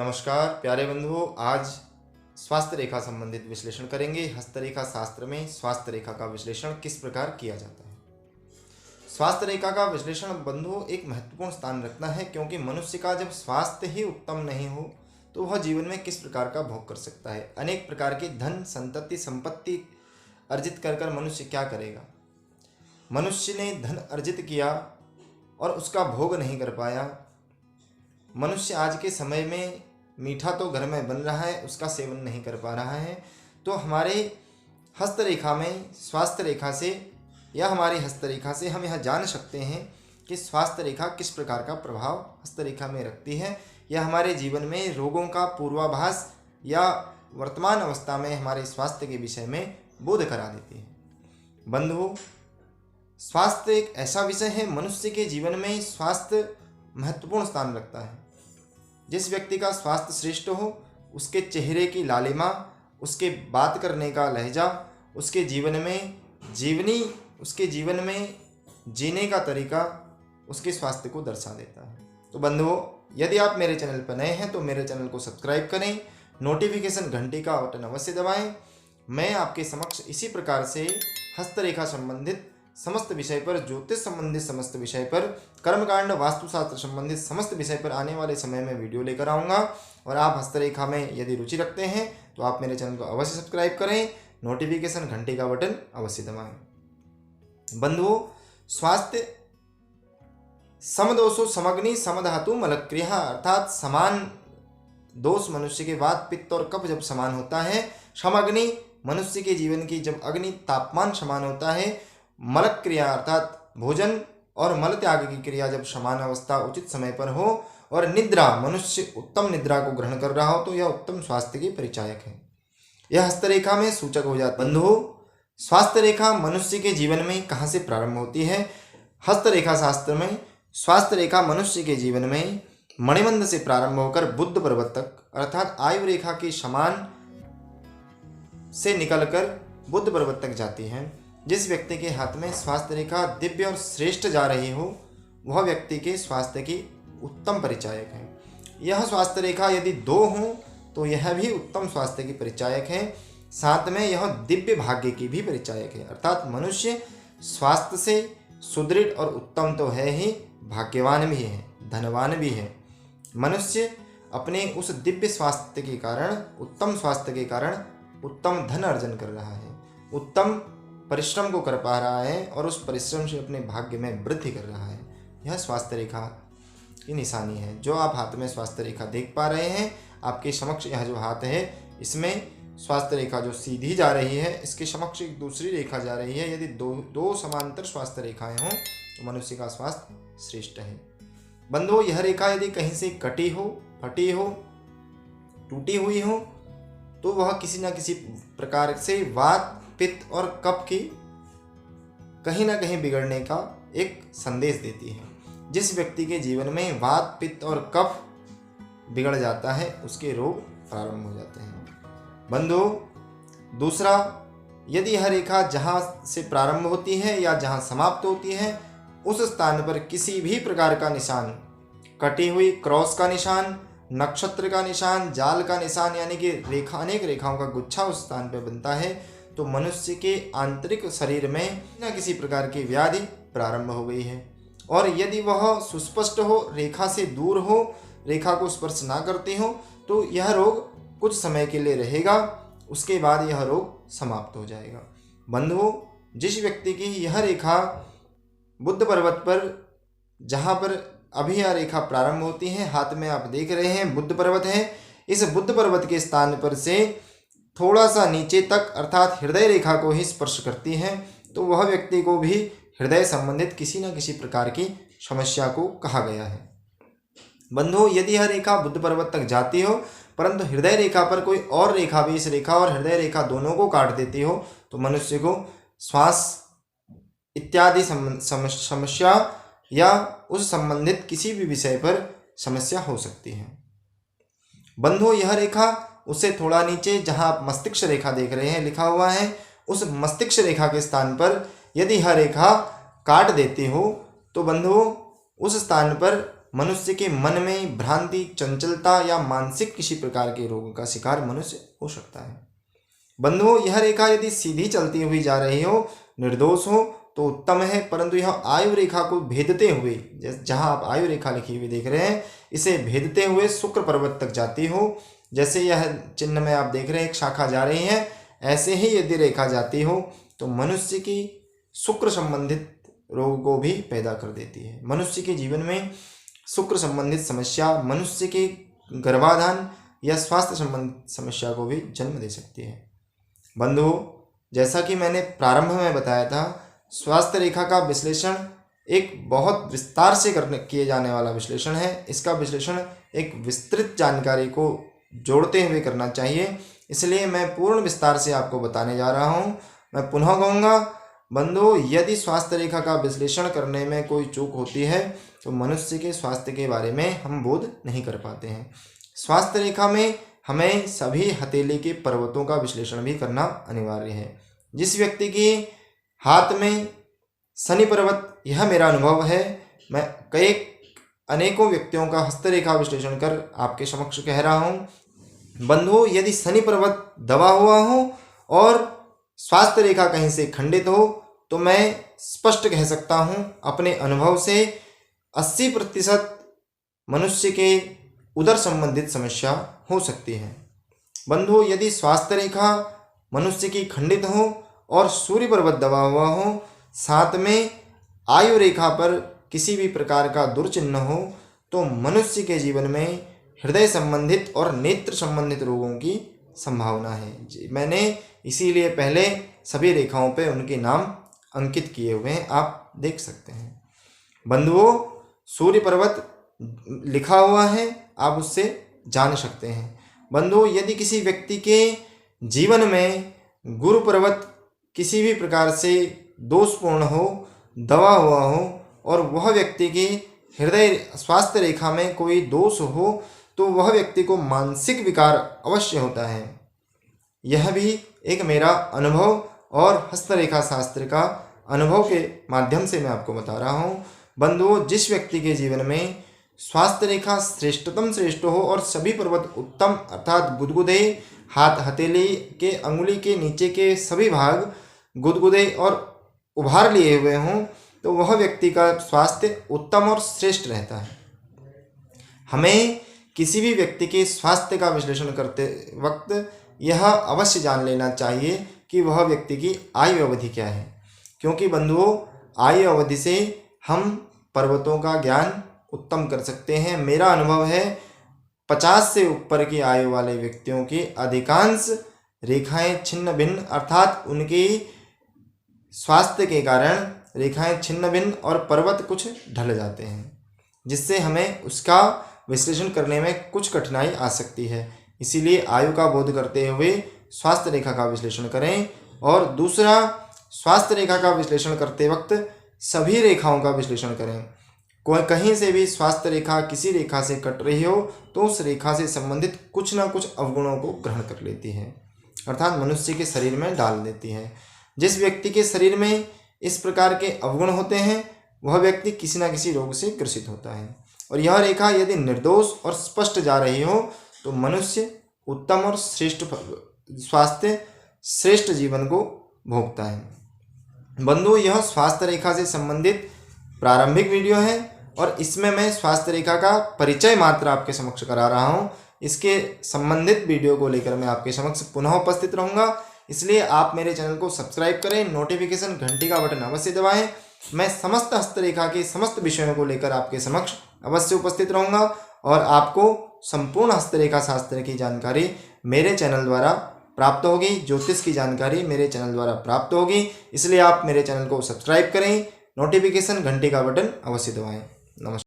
नमस्कार प्यारे बंधुओं, आज स्वास्थ्य रेखा संबंधित विश्लेषण करेंगे। हस्तरेखा शास्त्र में स्वास्थ्य रेखा का विश्लेषण किस प्रकार किया जाता है। स्वास्थ्य रेखा का विश्लेषण बंधुओं एक महत्वपूर्ण स्थान रखता है, क्योंकि मनुष्य का जब स्वास्थ्य ही उत्तम नहीं हो तो वह जीवन में किस प्रकार का भोग कर सकता है। अनेक प्रकार की धन संपत्ति अर्जित कर मनुष्य क्या करेगा। मनुष्य ने धन अर्जित किया और उसका भोग नहीं कर पाया। मनुष्य आज के समय में मीठा तो घर में बन रहा है, उसका सेवन नहीं कर पा रहा है। तो हमारे हस्तरेखा में स्वास्थ्य रेखा से या हमारी हस्तरेखा से हम यह जान सकते हैं कि स्वास्थ्य रेखा किस प्रकार का प्रभाव हस्तरेखा में रखती है। यह हमारे जीवन में रोगों का पूर्वाभास या वर्तमान अवस्था में हमारे स्वास्थ्य के विषय में बोध करा देती है। बंधुओं, स्वास्थ्य एक ऐसा विषय है, मनुष्य के जीवन में स्वास्थ्य महत्वपूर्ण स्थान रखता है। जिस व्यक्ति का स्वास्थ्य श्रेष्ठ हो, उसके चेहरे की लालिमा, उसके बात करने का लहजा, उसके जीवन में जीने का तरीका उसके स्वास्थ्य को दर्शा देता है। तो बंधुओं, यदि आप मेरे चैनल पर नए हैं तो मेरे चैनल को सब्सक्राइब करें, नोटिफिकेशन घंटी का बटन अवश्य दबाएं। मैं आपके समक्ष इसी प्रकार से हस्तरेखा संबंधित समस्त विषय पर, ज्योतिष संबंधित समस्त विषय पर, कर्मकांड, वास्तुशास्त्र संबंधित समस्त विषय पर आने वाले समय में वीडियो लेकर आऊँगा। और आप हस्तरेखा में यदि रुचि रखते हैं तो आप मेरे चैनल को अवश्य सब्सक्राइब करें, नोटिफिकेशन घंटी का बटन अवश्य दबाएं। बंधुओं, स्वास्थ्य समदोषो समग्नि समधातु मलक्रिया, अर्थात समान दोष मनुष्य के वात, पित्त और कफ जब समान होता है, समग्नि मनुष्य के जीवन की जब अग्नि तापमान समान होता है, मलक क्रिया अर्थात भोजन और मल त्याग की क्रिया जब समान अवस्था उचित समय पर हो, और निद्रा मनुष्य उत्तम निद्रा को ग्रहण कर रहा हो, तो यह उत्तम स्वास्थ्य की परिचायक है। यह हस्तरेखा में सूचक हो जाता है। बंधुओं, स्वास्थ्य रेखा मनुष्य के जीवन में कहाँ से प्रारंभ होती है। हस्तरेखा शास्त्र में स्वास्थ्य रेखा मनुष्य के जीवन में मणिबंध से प्रारंभ होकर बुद्ध पर्वत तक, अर्थात आयु रेखा के समान से निकलकर बुद्ध पर्वत तक जाती है। जिस व्यक्ति के हाथ में स्वास्थ्य रेखा दिव्य और श्रेष्ठ जा रही हो, वह व्यक्ति के स्वास्थ्य की उत्तम परिचायक है। यह स्वास्थ्य रेखा यदि 2 हो तो यह भी उत्तम स्वास्थ्य की परिचायक है। साथ में यह दिव्य भाग्य की भी परिचायक है, अर्थात मनुष्य स्वास्थ्य से सुदृढ़ और उत्तम तो है ही, भाग्यवान भी है, धनवान भी है। मनुष्य अपने उस दिव्य स्वास्थ्य के कारण, उत्तम स्वास्थ्य के कारण उत्तम धन अर्जन कर रहा है, उत्तम परिश्रम को कर पा रहा है और उस परिश्रम से अपने भाग्य में वृद्धि कर रहा है। यह स्वास्थ्य रेखा की निशानी है। जो आप हाथ में स्वास्थ्य रेखा देख पा रहे हैं, आपके समक्ष यह जो हाथ है, इसमें स्वास्थ्य रेखा जो सीधी जा रही है, इसके समक्ष एक दूसरी रेखा जा रही है। यदि दो समांतर स्वास्थ्य रेखाएं हों तो मनुष्य का स्वास्थ्य श्रेष्ठ है। बंधुओं, यह रेखा यदि कहीं से कटी हो, फटी हो, टूटी हुई हो, तो वह किसी न किसी प्रकार से वात, पित्त और कफ की कहीं ना कहीं बिगड़ने का एक संदेश देती है। जिस व्यक्ति के जीवन में वात, पित्त और कफ बिगड़ जाता है, उसके रोग प्रारंभ हो जाते हैं। बंधुओं, दूसरा, यदि यह रेखा जहां से प्रारंभ होती है या जहां समाप्त होती है, उस स्थान पर किसी भी प्रकार का निशान, कटी हुई क्रॉस का निशान, नक्षत्र का निशान, जाल का निशान, यानी कि अनेक रेखाओं का गुच्छा उस स्थान पर बनता है, तो मनुष्य के आंतरिक शरीर में न किसी प्रकार की व्याधि प्रारंभ हो गई है। और यदि वह सुस्पष्ट हो, रेखा से दूर हो, रेखा को स्पर्श ना करती हो, तो यह रोग कुछ समय के लिए रहेगा, उसके बाद यह रोग समाप्त हो जाएगा। बंधुओं, जिस व्यक्ति की यह रेखा बुद्ध पर्वत पर, जहाँ पर अभी यह रेखा प्रारंभ होती है, हाथ में आप देख रहे हैं बुद्ध पर्वत है, इस बुद्ध पर्वत के स्थान पर से थोड़ा सा नीचे तक, अर्थात हृदय रेखा को ही स्पर्श करती है, तो वह व्यक्ति को भी हृदय संबंधित किसी न किसी प्रकार की समस्या को कहा गया है। बंधुओं, यदि यह रेखा बुद्ध पर्वत तक जाती हो, परंतु हृदय रेखा पर कोई और रेखा भी इस रेखा और हृदय रेखा दोनों को काट देती हो, तो मनुष्य को श्वास इत्यादि समस्या या उस संबंधित किसी भी विषय पर समस्या हो सकती है। बंधुओं, यह रेखा उससे थोड़ा नीचे, जहां आप मस्तिष्क रेखा देख रहे हैं लिखा हुआ है, उस मस्तिष्क रेखा के स्थान पर यदि यह रेखा काट देती हो, तो बंधुओं उस स्थान पर मनुष्य के मन में भ्रांति, चंचलता या मानसिक किसी प्रकार के रोग का शिकार मनुष्य हो सकता है। बंधुओं, यह रेखा यदि सीधी चलती हुई जा रही हो, निर्दोष हो तो उत्तम है, परंतु यह आयु रेखा को भेदते हुए, जहां आप आयु रेखा लिखी हुई देख रहे हैं, इसे भेदते हुए शुक्र पर्वत तक जाती हो, जैसे यह चिन्ह में आप देख रहे हैं एक शाखा जा रही है, ऐसे ही यदि रेखा जाती हो तो मनुष्य की शुक्र संबंधित रोग को भी पैदा कर देती है। मनुष्य के जीवन में शुक्र संबंधित समस्या मनुष्य के गर्भाधान या स्वास्थ्य संबंधित समस्या को भी जन्म दे सकती है। बंधुओं, जैसा कि मैंने प्रारंभ में बताया था, स्वास्थ्य रेखा का विश्लेषण एक बहुत विस्तार से किए जाने वाला विश्लेषण है। इसका विश्लेषण एक विस्तृत जानकारी को जोड़ते हुए करना चाहिए, इसलिए मैं पूर्ण विस्तार से आपको बताने जा रहा हूँ। मैं पुनः कहूँगा बंधुओं, यदि स्वास्थ्य रेखा का विश्लेषण करने में कोई चूक होती है तो मनुष्य के स्वास्थ्य के बारे में हम बोध नहीं कर पाते हैं। स्वास्थ्य रेखा में हमें सभी हथेली के पर्वतों का विश्लेषण भी करना अनिवार्य है। जिस व्यक्ति के हाथ में शनि पर्वत, यह मेरा अनुभव है, मैं अनेकों व्यक्तियों का हस्तरेखा विश्लेषण कर आपके समक्ष कह रहा हूँ। बंधुओं, यदि शनि पर्वत दबा हुआ हो और स्वास्थ्य रेखा कहीं से खंडित हो तो मैं स्पष्ट कह सकता हूँ अपने अनुभव से 80% मनुष्य के उदर संबंधित समस्या हो सकती है। बंधुओं, यदि स्वास्थ्य रेखा मनुष्य की खंडित हो और सूर्य पर्वत दबा हुआ हो, साथ में आयु रेखा पर किसी भी प्रकार का दुर्चिन्ह हो, तो मनुष्य के जीवन में हृदय संबंधित और नेत्र संबंधित रोगों की संभावना है। मैंने इसीलिए पहले सभी रेखाओं पे उनके नाम अंकित किए हुए हैं, आप देख सकते हैं। बंधुओं, सूर्य पर्वत लिखा हुआ है, आप उससे जान सकते हैं। बंधुओं, यदि किसी व्यक्ति के जीवन में गुरु पर्वत किसी भी प्रकार से दोषपूर्ण हो, दबा हुआ हो और वह व्यक्ति की हृदय स्वास्थ्य रेखा में कोई दोष हो, तो वह व्यक्ति को मानसिक विकार अवश्य होता है। यह भी एक मेरा अनुभव और हस्तरेखा शास्त्र का अनुभव के माध्यम से मैं आपको बता रहा हूँ। बंधुओं, जिस व्यक्ति के जीवन में स्वास्थ्य रेखा श्रेष्ठतम श्रेष्ठ हो और सभी पर्वत उत्तम अर्थात गुदगुदे, हाथ हथेली के अंगुली के नीचे के सभी भाग गुदगुदे और उभार लिए हुए हों, तो वह व्यक्ति का स्वास्थ्य उत्तम और श्रेष्ठ रहता है। हमें किसी भी व्यक्ति के स्वास्थ्य का विश्लेषण करते वक्त यह अवश्य जान लेना चाहिए कि वह व्यक्ति की आयु अवधि क्या है, क्योंकि बंधुओं, आयु अवधि से हम पर्वतों का ज्ञान उत्तम कर सकते हैं। मेरा अनुभव है 50 से ऊपर की आयु वाले व्यक्तियों की अधिकांश रेखाएं छिन्न भिन्न अर्थात उनकी स्वास्थ्य के कारण रेखाएं छिन्न भिन्न और पर्वत कुछ ढल जाते हैं, जिससे हमें उसका विश्लेषण करने में कुछ कठिनाई आ सकती है। इसीलिए आयु का बोध करते हुए स्वास्थ्य रेखा का विश्लेषण करें। और दूसरा, स्वास्थ्य रेखा का विश्लेषण करते वक्त सभी रेखाओं का विश्लेषण करें। कोई कहीं से भी स्वास्थ्य रेखा किसी रेखा से कट रही हो तो उस रेखा से संबंधित कुछ ना कुछ अवगुणों को ग्रहण कर लेती है, अर्थात मनुष्य के शरीर में डाल देती है। जिस व्यक्ति के शरीर में इस प्रकार के अवगुण होते हैं वह व्यक्ति किसी न किसी रोग से ग्रसित होता है। और यह रेखा यदि निर्दोष और स्पष्ट जा रही हो तो मनुष्य उत्तम और श्रेष्ठ स्वास्थ्य श्रेष्ठ जीवन को भोगता है। बंधु, यह स्वास्थ्य रेखा से संबंधित प्रारंभिक वीडियो है और इसमें मैं स्वास्थ्य रेखा का परिचय मात्र आपके समक्ष करा रहा हूँ। इसके संबंधित वीडियो को लेकर मैं आपके समक्ष पुनः उपस्थित रहूँगा, इसलिए आप मेरे चैनल को सब्सक्राइब करें, नोटिफिकेशन घंटी का बटन अवश्य दबाएं। मैं समस्त हस्तरेखा के समस्त विषयों को लेकर आपके समक्ष अवश्य उपस्थित रहूँगा और आपको संपूर्ण हस्तरेखा शास्त्र की जानकारी मेरे चैनल द्वारा प्राप्त होगी, ज्योतिष की जानकारी मेरे चैनल द्वारा प्राप्त होगी। इसलिए आप मेरे चैनल को सब्सक्राइब करें, नोटिफिकेशन घंटी का बटन अवश्य दबाएं। नमस्कार।